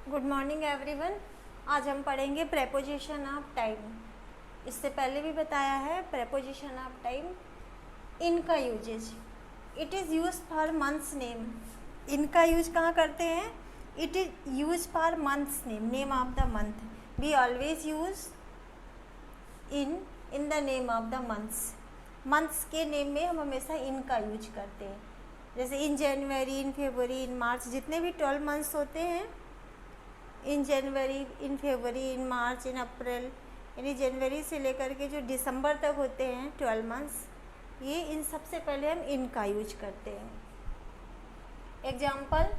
Good morning everyone. आज हम पढ़ेंगे प्रेपोजिशन ऑफ टाइम। इससे पहले भी बताया है प्रेपोजिशन ऑफ टाइम इन का usages. It is use for months name. इनका यूज कहाँ करते हैं? It is use for months name, name of the month. We always use in the name of the months. Months के name में हम हमेशा इन का यूज करते हैं। जैसे इन जनवरी, इन फरवरी, इन मार्च, जितने भी 12 मंथ्स होते हैं, इन जनवरी, इन फरवरी, इन मार्च, इन अप्रैल, यानी जनवरी से लेकर के जो दिसंबर तक होते हैं 12 मंथ्स, ये इन सबसे पहले हम इन का यूज करते हैं। Example,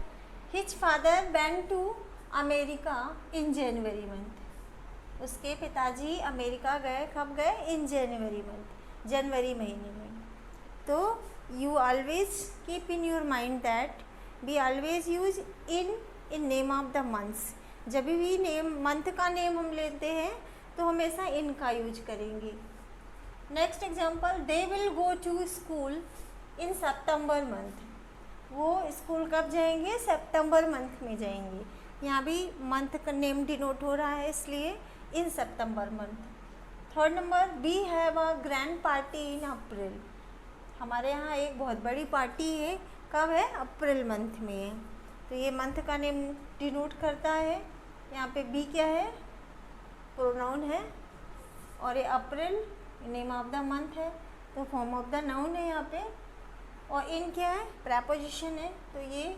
his father went to America in January month. उसके पिताजी अमेरिका गए, कब गए? इन जनवरी मंथ, जनवरी महीने में। तो you always keep in your mind that we always use in name of the months. जब भी नेम मंथ का नेम हम लेते हैं तो हमेशा इन का यूज करेंगे। Next example, they will go to school in September month. वो स्कूल कब जाएंगे? सितंबर मंथ में जाएंगे। यहाँ भी मंथ का नेम डिनोट हो रहा है, इसलिए in September month. Third number, we have a grand party in April. हमारे यहाँ एक बहुत बड़ी पार्टी है, कब है? अप्रैल मंथ में है। तो ये मंथ का नेम डिनोट करता है। यहाँ पे बी क्या है? प्रोनाउन है, और ये अप्रैल नेम ऑफ द मंथ है, तो फॉर्म ऑफ द नाउन है यहाँ पे। और इन क्या है? प्रेपोजिशन है, तो ये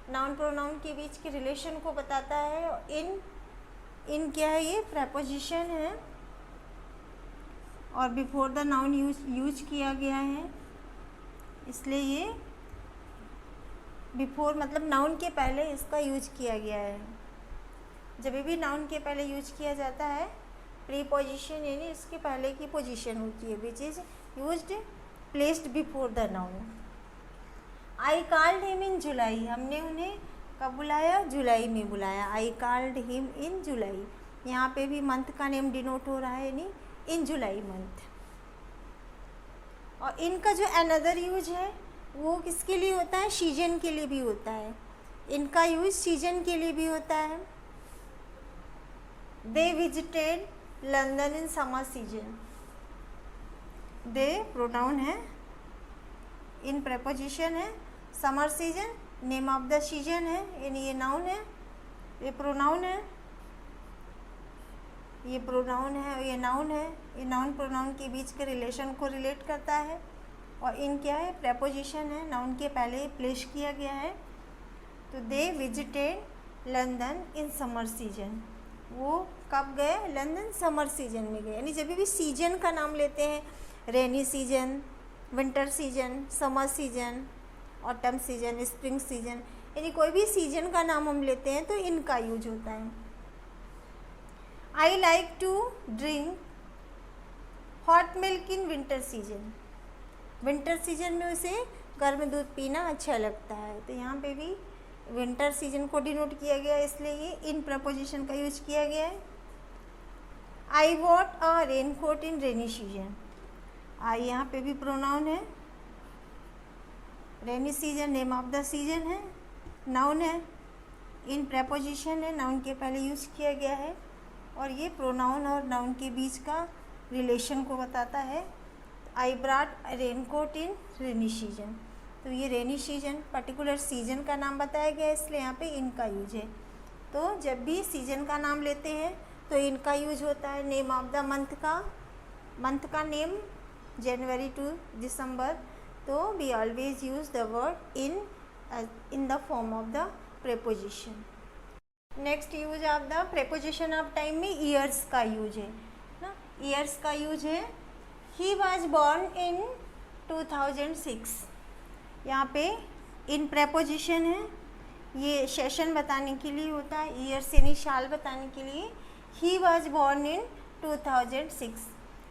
नाउन प्रोनाउन के बीच के रिलेशन को बताता है। और इन क्या है? ये प्रेपोजिशन है, और बिफोर द नाउन यूज किया गया है, इसलिए ये बिफोर मतलब नाउन के पहले इसका यूज किया गया है। जब भी नाउन के पहले यूज किया जाता है प्रीपोजिशन, यानी इसके पहले की पोजीशन होती है, which is used placed before the noun. I called him in July. हमने उन्हें कब बुलाया? जुलाई में बुलाया। I called him in July. यहाँ पे भी मंथ का नेम डिनोट हो रहा है, यानी इन जुलाई मंथ। और इनका जो अनदर यूज है वो किसके लिए होता है? सीजन के लिए भी होता है। इनका यूज सीजन के लिए भी होता है। They visited London in summer season. They pronoun है, इन प्रेपोजिशन है, summer season name of the season है, यानी ये नाउन है, ये प्रोनाउन है, ये प्रोनाउन है, ये नाउन है। ये नाउन प्रोनाउन के बीच के रिलेशन को रिलेट करता है। और इन क्या है? प्रेपोजिशन है, नाउन के पहले प्लेस किया गया है। तो they visited London in summer season. वो कब गए? लंदन समर सीजन में गए। यानी जब भी सीजन का नाम लेते हैं, rainy season, winter season, summer season, autumn season, spring season, यानी कोई भी सीजन का नाम हम लेते हैं तो इनका यूज होता है। I like to drink hot milk in winter season. Winter season में उसे गर्म दूध पीना अच्छा लगता है, तो यहाँ पे भी विंटर सीजन को डिनोट किया गया है, इसलिए ये इन प्रपोजिशन का यूज किया गया है। I wore a raincoat in rainy season. I यहाँ पे भी प्रोनाउन है, rainy season name of the season है, नाउन है, इन प्रपोजिशन है, नाउन के पहले यूज किया गया है, और ये प्रोनाउन और नाउन के बीच का रिलेशन को बताता है। I brought a raincoat in rainy season. तो ये रेनी सीजन पर्टिकुलर सीजन का नाम बताया गया है, इसलिए यहाँ पे इनका यूज है। तो जब भी सीजन का नाम लेते हैं तो इनका यूज होता है। नेम ऑफ द मंथ का नेम जनवरी टू दिसंबर, तो we always use the word in the form of the preposition. Next use of the preposition of time में ईयर्स का यूज है ना। ईयर्स का यूज है, ही वॉज बॉर्न इन 2006। यहाँ पे इन प्रेपोजिशन है, ये सेशन बताने के लिए होता है, ईयर्स यानी साल बताने के लिए। He was born in 2006।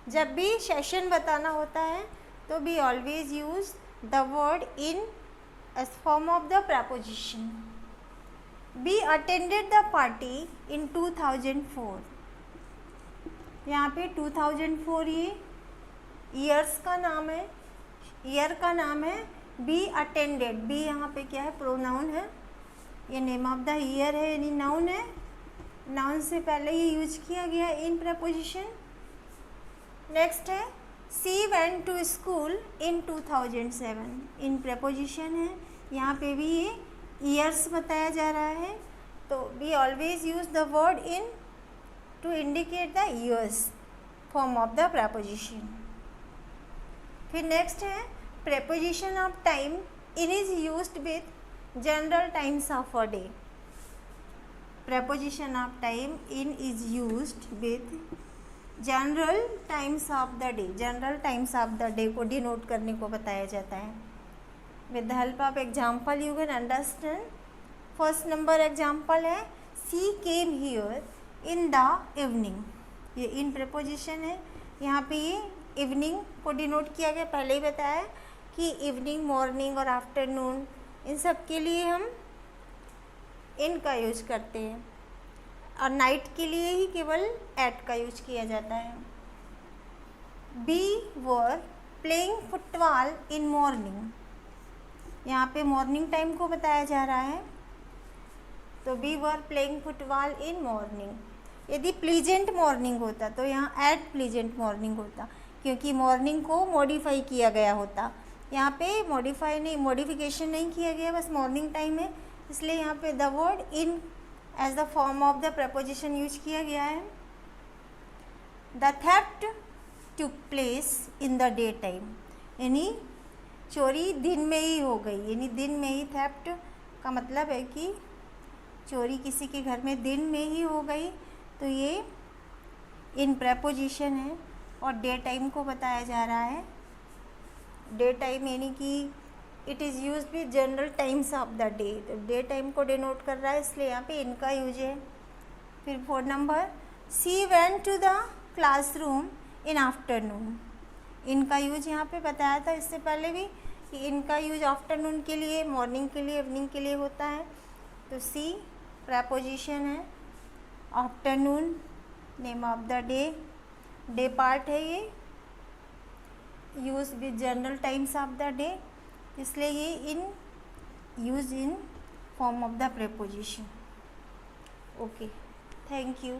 जब भी सेशन बताना होता है तो we always use the word in as form of the preposition. We attended the party in 2004। यहाँ पे 2004 ये ईयर्स का नाम है, ईयर का नाम है। बी अटेंडेड, बी यहाँ पे क्या है? प्रोनाउन है, ये नेम ऑफ द ईयर है यानी नाउन है, नाउन से पहले ये यूज किया गया इन प्रपोजिशन। नेक्स्ट है she went to school in 2007, in preposition है, यहाँ पे भी ये ईयर्स बताया जा रहा है, तो we always use the word in to indicate the years form of the preposition. फिर नेक्स्ट है preposition of time, in is used with general times of a day. Preposition of time in is used with general times of the day, general times of the day को denote करने को बताया जाता है। With the help of example you can understand. First number example है सी came here in the evening, ये इन preposition है, यहाँ पे ये इवनिंग को डिनोट किया गया। पहले ही बताया कि इवनिंग, मॉर्निंग और आफ्टरनून इन सब के लिए हम इन का यूज करते हैं, और नाइट के लिए ही केवल एट का यूज किया जाता है। We were playing football in morning, यहाँ पे मॉर्निंग टाइम को बताया जा रहा है, तो we were playing football in morning. यदि प्लीजेंट मॉर्निंग होता तो यहाँ एट प्लीजेंट मॉर्निंग होता, क्योंकि मॉर्निंग को मॉडिफाई किया गया होता। यहाँ पे मॉडिफिकेशन नहीं किया गया, बस मॉर्निंग टाइम है, इसलिए यहाँ पे the word in as the form of the preposition use किया गया है। The theft took place in the day time, यानी चोरी दिन में ही हो गई, यानी दिन में ही, थेफ्ट का मतलब है कि चोरी किसी के घर में दिन में ही हो गई, तो ये इन प्रपोजिशन है और डे टाइम को बताया जा रहा है। डे टाइम यानी कि it is use with general times of the day, तो डे टाइम को डिनोट कर रहा है, इसलिए यहाँ पे इनका यूज है। फिर 4 number she went to the classroom in afternoon, इनका यूज यहाँ पे बताया था इससे पहले भी कि इनका यूज आफ्टरनून के लिए, मॉर्निंग के लिए, इवनिंग के लिए होता है। तो सी प्रपोजिशन है, afternoon name of the day, day part है ये, use with general times of the day, इसलिए ये in use in form of the preposition. Okay, thank you.